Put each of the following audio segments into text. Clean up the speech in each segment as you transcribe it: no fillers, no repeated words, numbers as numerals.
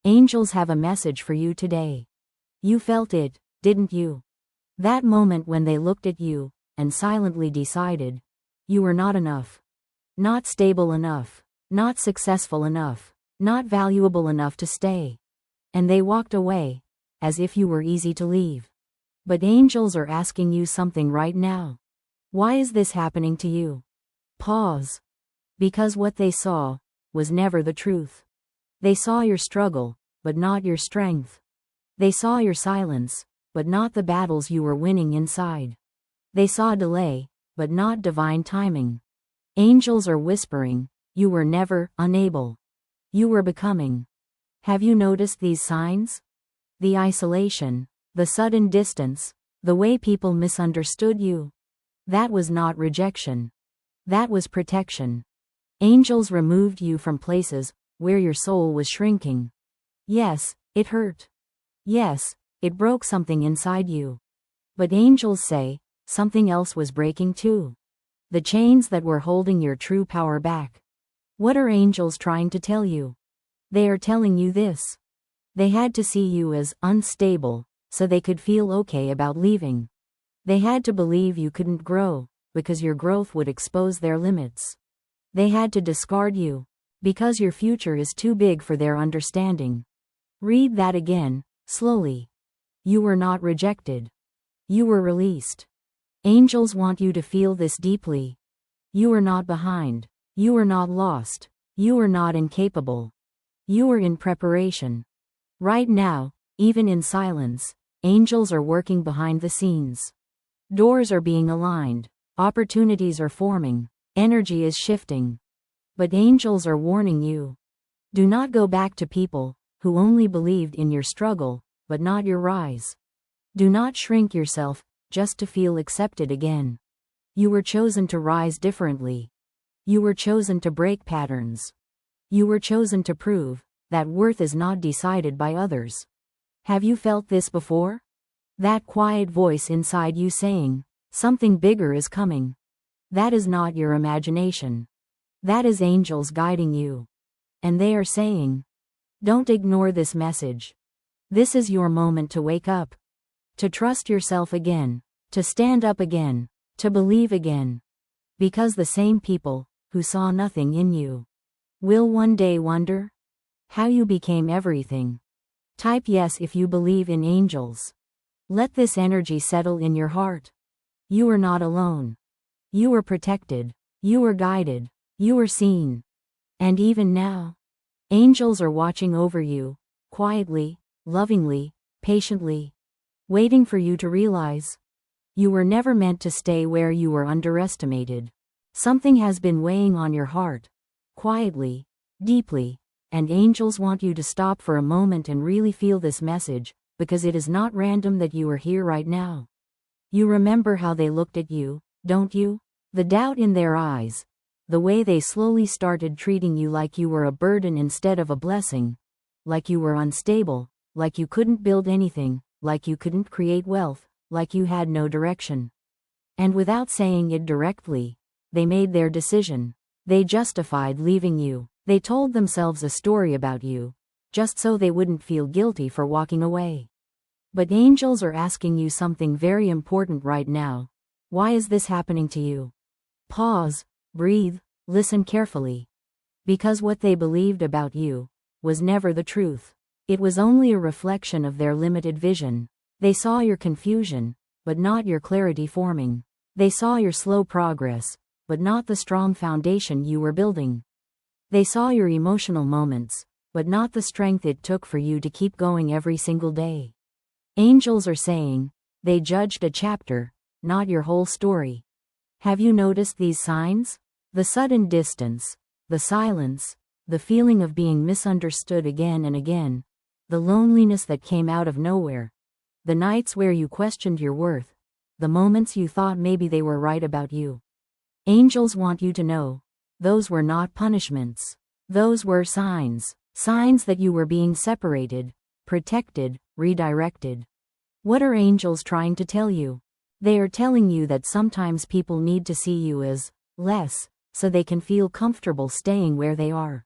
Angels have a message for you today. You felt it, didn't you? That moment when they looked at you and silently decided you were not enough. Not stable enough. Not successful enough. Not valuable enough to stay. And they walked away, as if you were easy to leave. But angels are asking you something right now. Why is this happening to you? Pause. Because what they saw was never the truth. They saw your struggle, but not your strength. They saw your silence, but not the battles you were winning inside. They saw delay, but not divine timing. Angels are whispering, you were never unable. You were becoming. Have you noticed these signs? The isolation, the sudden distance, the way people misunderstood you. That was not rejection. That was protection. Angels removed you from places where your soul was shrinking. Yes, it hurt. Yes, it broke something inside you. But angels say, something else was breaking too. The chains that were holding your true power back. What are angels trying to tell you? They are telling you this. They had to see you as unstable, so they could feel okay about leaving. They had to believe you couldn't grow, because your growth would expose their limits. They had to discard you, because your future is too big for their understanding. Read that again, slowly. You were not rejected. You were released. Angels want you to feel this deeply. You are not behind. You are not lost. You are not incapable. You are in preparation. Right now, even in silence, angels are working behind the scenes. Doors are being aligned. Opportunities are forming. Energy is shifting. But angels are warning you. Do not go back to people who only believed in your struggle, but not your rise. Do not shrink yourself just to feel accepted again. You were chosen to rise differently. You were chosen to break patterns. You were chosen to prove that worth is not decided by others. Have you felt this before? That quiet voice inside you saying, something bigger is coming. That is not your imagination. That is angels guiding you. And they are saying, don't ignore this message. This is your moment to wake up. To trust yourself again. To stand up again. To believe again. Because the same people who saw nothing in you will one day wonder how you became everything. Type yes if you believe in angels. Let this energy settle in your heart. You are not alone. You are protected. You are guided. You are seen. And even now, angels are watching over you, quietly, lovingly, patiently, waiting for you to realize you were never meant to stay where you were underestimated. Something has been weighing on your heart, quietly, deeply, and angels want you to stop for a moment and really feel this message, because it is not random that you are here right now. You remember how they looked at you, don't you? The doubt in their eyes. The way they slowly started treating you like you were a burden instead of a blessing. Like you were unstable, like you couldn't build anything, like you couldn't create wealth, like you had no direction. And without saying it directly, they made their decision. They justified leaving you. They told themselves a story about you, just so they wouldn't feel guilty for walking away. But angels are asking you something very important right now. Why is this happening to you? Pause. Breathe, listen carefully. Because what they believed about you was never the truth. It was only a reflection of their limited vision. They saw your confusion, but not your clarity forming. They saw your slow progress, but not the strong foundation you were building. They saw your emotional moments, but not the strength it took for you to keep going every single day. Angels are saying, they judged a chapter, not your whole story. Have you noticed these signs? The sudden distance, the silence, the feeling of being misunderstood again and again, the loneliness that came out of nowhere, the nights where you questioned your worth, the moments you thought maybe they were right about you. Angels want you to know, those were not punishments. Those were signs. Signs that you were being separated, protected, redirected. What are angels trying to tell you? They are telling you that sometimes people need to see you as less, so they can feel comfortable staying where they are.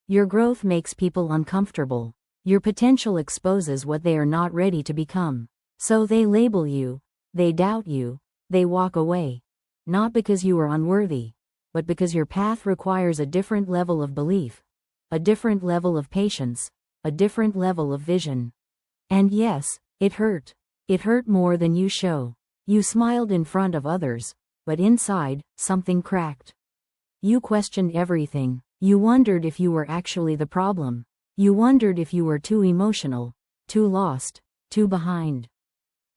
Your growth makes people uncomfortable. Your potential exposes what they are not ready to become. So they label you, they doubt you, they walk away. Not because you are unworthy, but because your path requires a different level of belief, a different level of patience, a different level of vision. And yes, it hurt. It hurt more than you show. You smiled in front of others, but inside, something cracked. You questioned everything. You wondered if you were actually the problem. You wondered if you were too emotional, too lost, too behind.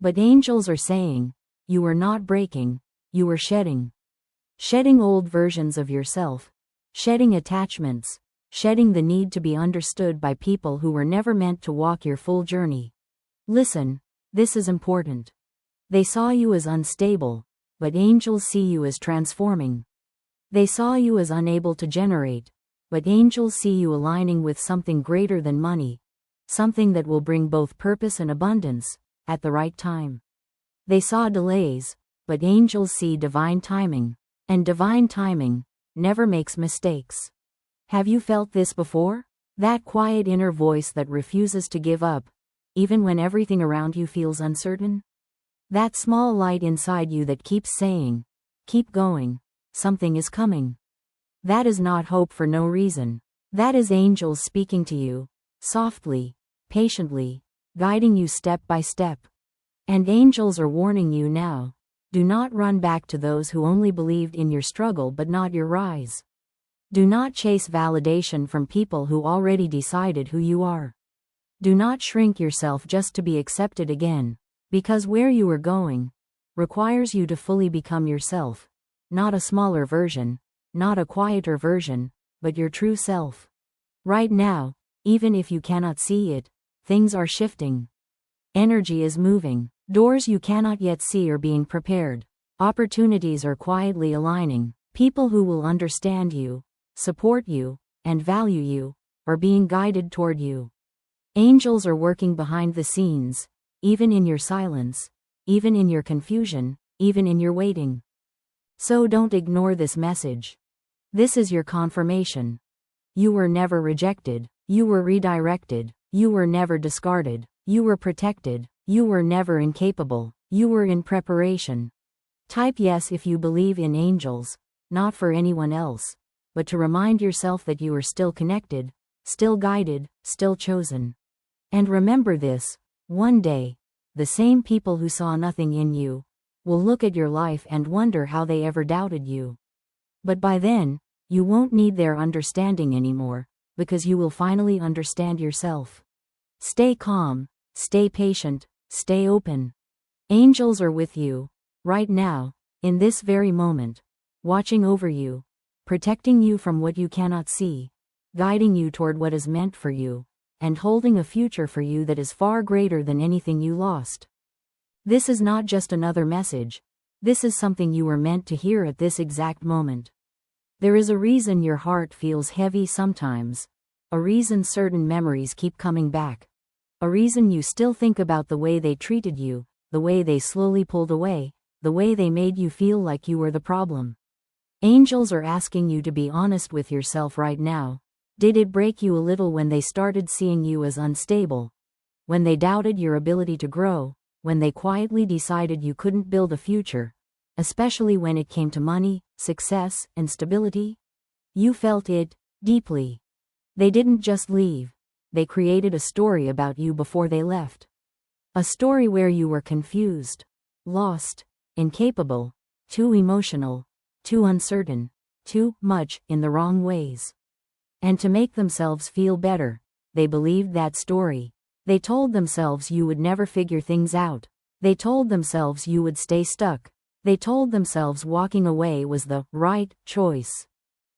But angels are saying, you were not breaking, you were shedding. Shedding old versions of yourself. Shedding attachments. Shedding the need to be understood by people who were never meant to walk your full journey. Listen, this is important. They saw you as unstable, but angels see you as transforming. They saw you as unable to generate, but angels see you aligning with something greater than money, something that will bring both purpose and abundance, at the right time. They saw delays, but angels see divine timing, and divine timing never makes mistakes. Have you felt this before? That quiet inner voice that refuses to give up, even when everything around you feels uncertain? That small light inside you that keeps saying, keep going, something is coming. That is not hope for no reason. That is angels speaking to you, softly, patiently, guiding you step by step. And angels are warning you now. Do not run back to those who only believed in your struggle but not your rise. Do not chase validation from people who already decided who you are. Do not shrink yourself just to be accepted again, because where you are going requires you to fully become yourself, not a smaller version, not a quieter version, but your true self. Right now, even if you cannot see it, things are shifting. Energy is moving. Doors you cannot yet see are being prepared. Opportunities are quietly aligning. People who will understand you, support you, and value you, are being guided toward you. Angels are working behind the scenes, even in your silence, even in your confusion, even in your waiting. So don't ignore this message. This is your confirmation. You were never rejected. You were redirected. You were never discarded. You were protected. You were never incapable. You were in preparation. Type yes if you believe in angels, not for anyone else, but to remind yourself that you are still connected, still guided, still chosen. And remember this, one day, the same people who saw nothing in you will look at your life and wonder how they ever doubted you. But by then, you won't need their understanding anymore, because you will finally understand yourself. Stay calm, stay patient, stay open. Angels are with you, right now, in this very moment, watching over you, protecting you from what you cannot see, guiding you toward what is meant for you, and holding a future for you that is far greater than anything you lost. This is not just another message. This is something you were meant to hear at this exact moment. There is a reason your heart feels heavy sometimes, a reason certain memories keep coming back, a reason you still think about the way they treated you, the way they slowly pulled away, the way they made you feel like you were the problem. Angels are asking you to be honest with yourself right now. Did it break you a little when they started seeing you as unstable? When they doubted your ability to grow? When they quietly decided you couldn't build a future? Especially when it came to money, success, and stability? You felt it, deeply. They didn't just leave. They created a story about you before they left. A story where you were confused, lost, incapable, too emotional, too uncertain, too much in the wrong ways. And to make themselves feel better, they believed that story. They told themselves you would never figure things out. They told themselves you would stay stuck. They told themselves walking away was the right choice.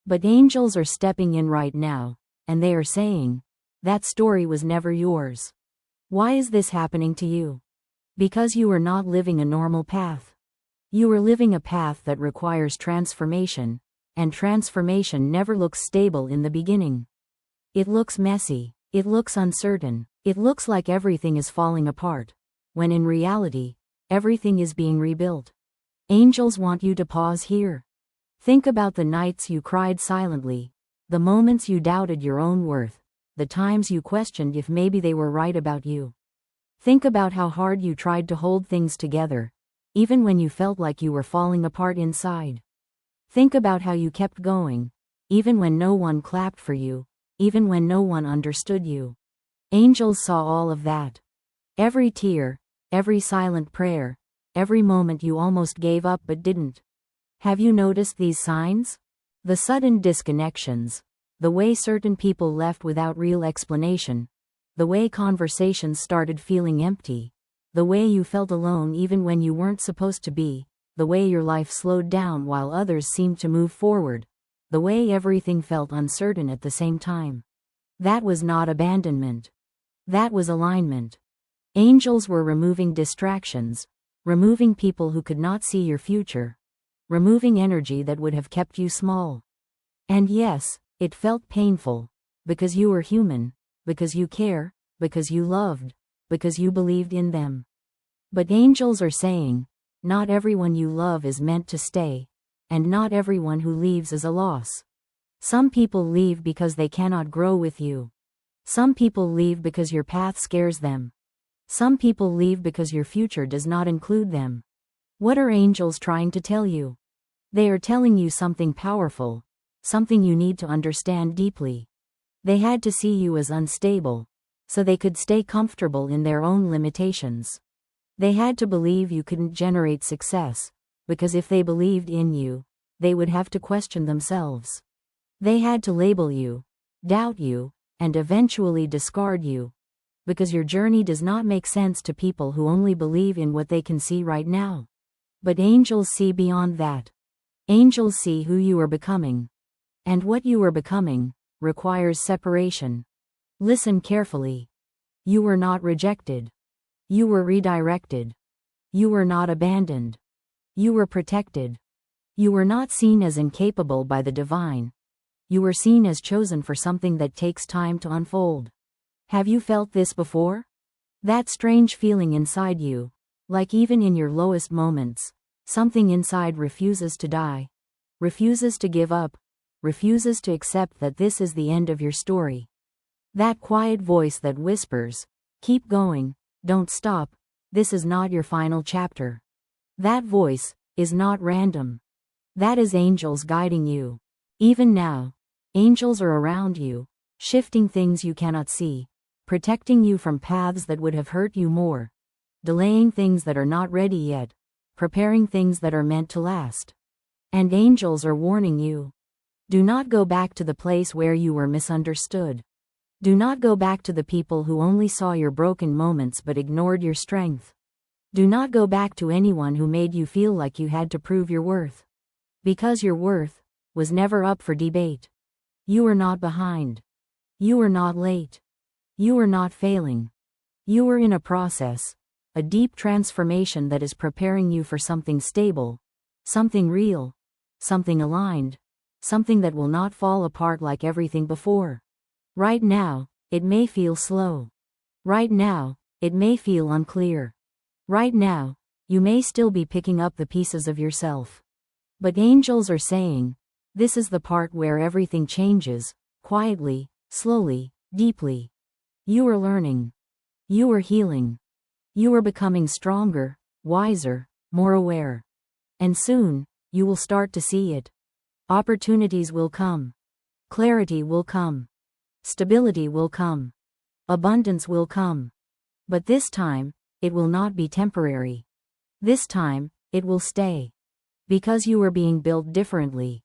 But angels are stepping in right now, and they are saying, that story was never yours. Why is this happening to you? Because you are not living a normal path. You are living a path that requires transformation, and transformation never looks stable in the beginning. It looks messy, it looks uncertain, it looks like everything is falling apart, when in reality, everything is being rebuilt. Angels want you to pause here. Think about the nights you cried silently, the moments you doubted your own worth, the times you questioned if maybe they were right about you. Think about how hard you tried to hold things together, even when you felt like you were falling apart inside. Think about how you kept going, even when no one clapped for you, even when no one understood you. Angels saw all of that. Every tear, every silent prayer, every moment you almost gave up but didn't. Have you noticed these signs? The sudden disconnections, the way certain people left without real explanation, the way conversations started feeling empty, the way you felt alone even when you weren't supposed to be, the way your life slowed down while others seemed to move forward, the way everything felt uncertain at the same time. That was not abandonment. That was alignment. Angels were removing distractions, removing people who could not see your future, removing energy that would have kept you small. And yes, it felt painful, because you were human, because you care, because you loved, because you believed in them. But angels are saying, not everyone you love is meant to stay, and not everyone who leaves is a loss. Some people leave because they cannot grow with you. Some people leave because your path scares them. Some people leave because your future does not include them. What are angels trying to tell you? They are telling you something powerful, something you need to understand deeply. They had to see you as unstable, so they could stay comfortable in their own limitations. They had to believe you couldn't generate success, because if they believed in you, they would have to question themselves. They had to label you, doubt you, and eventually discard you, because your journey does not make sense to people who only believe in what they can see right now. But angels see beyond that. Angels see who you are becoming. And what you are becoming requires separation. Listen carefully. You were not rejected. You were redirected. You were not abandoned. You were protected. You were not seen as incapable by the divine. You were seen as chosen for something that takes time to unfold. Have you felt this before? That strange feeling inside you, like even in your lowest moments, something inside refuses to die, refuses to give up, refuses to accept that this is the end of your story. That quiet voice that whispers, keep going, don't stop, this is not your final chapter. That voice is not random. That is angels guiding you. Even now, angels are around you, shifting things you cannot see, protecting you from paths that would have hurt you more, delaying things that are not ready yet, preparing things that are meant to last. And angels are warning you. Do not go back to the place where you were misunderstood. Do not go back to the people who only saw your broken moments but ignored your strength. Do not go back to anyone who made you feel like you had to prove your worth. Because your worth was never up for debate. You were not behind. You were not late. You were not failing. You were in a process, a deep transformation that is preparing you for something stable, something real, something aligned, something that will not fall apart like everything before. Right now, it may feel slow. Right now, it may feel unclear. Right now, you may still be picking up the pieces of yourself. But angels are saying, this is the part where everything changes, quietly, slowly, deeply. You are learning. You are healing. You are becoming stronger, wiser, more aware. And soon, you will start to see it. Opportunities will come. Clarity will come. Stability will come. Abundance will come. But this time, it will not be temporary. This time, it will stay. Because you are being built differently.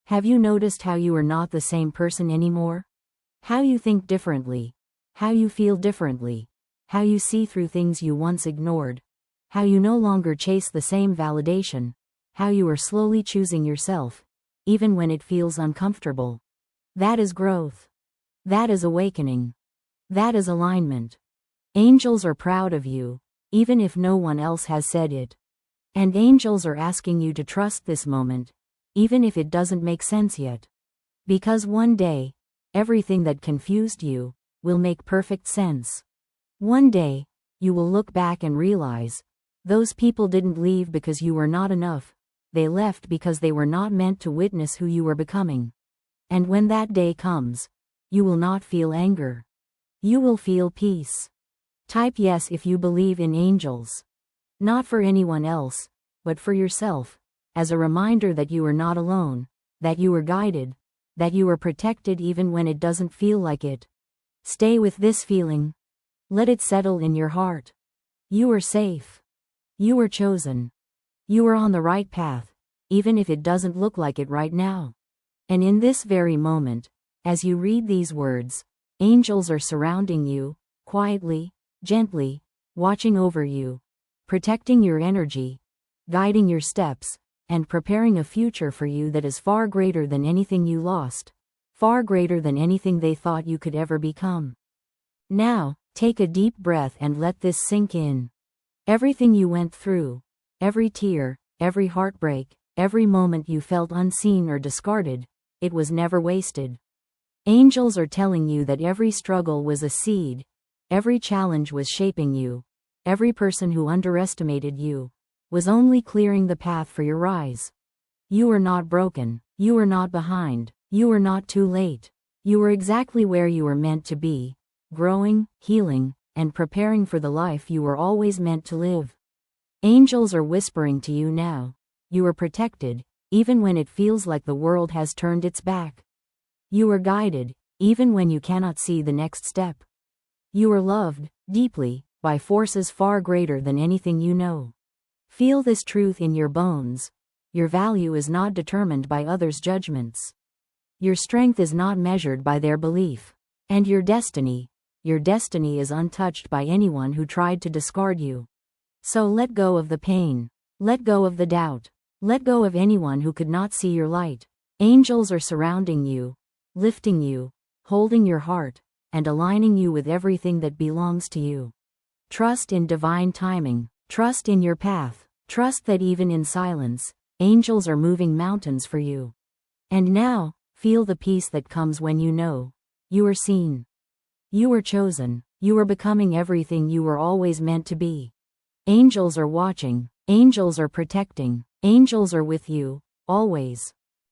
Have you noticed how you are not the same person anymore? How you think differently. How you feel differently. How you see through things you once ignored. How you no longer chase the same validation. How you are slowly choosing yourself, even when it feels uncomfortable. That is growth. That is awakening. That is alignment. Angels are proud of you, even if no one else has said it. And angels are asking you to trust this moment, even if it doesn't make sense yet. Because one day, everything that confused you will make perfect sense. One day, you will look back and realize, those people didn't leave because you were not enough, they left because they were not meant to witness who you were becoming. And when that day comes, You will not feel anger. You will feel peace. Type yes if you believe in angels. Not for anyone else, but for yourself, as a reminder that you are not alone, that you are guided, that you are protected even when it doesn't feel like it. Stay with this feeling. Let it settle in your heart. You are safe. You are chosen. You are on the right path, even if it doesn't look like it right now. And in this very moment, as you read these words, angels are surrounding you, quietly, gently, watching over you, protecting your energy, guiding your steps, and preparing a future for you that is far greater than anything you lost, far greater than anything they thought you could ever become. Now, take a deep breath and let this sink in. Everything you went through, every tear, every heartbreak, every moment you felt unseen or discarded, it was never wasted. Angels are telling you that every struggle was a seed, every challenge was shaping you, every person who underestimated you was only clearing the path for your rise. You are not broken, you are not behind, you are not too late. You are exactly where you are meant to be, growing, healing, and preparing for the life you were always meant to live. Angels are whispering to you now. You are protected, even when it feels like the world has turned its back. You are guided, even when you cannot see the next step. You are loved, deeply, by forces far greater than anything you know. Feel this truth in your bones. Your value is not determined by others' judgments. Your strength is not measured by their belief. And your destiny is untouched by anyone who tried to discard you. So let go of the pain. Let go of the doubt. Let go of anyone who could not see your light. Angels are surrounding you, lifting you, holding your heart, and aligning you with everything that belongs to you. Trust in divine timing. Trust in your path. Trust that even in silence, angels are moving mountains for you. And now, feel the peace that comes when you know you are seen. You are chosen. You are becoming everything you were always meant to be. Angels are watching. Angels are protecting. Angels are with you, always.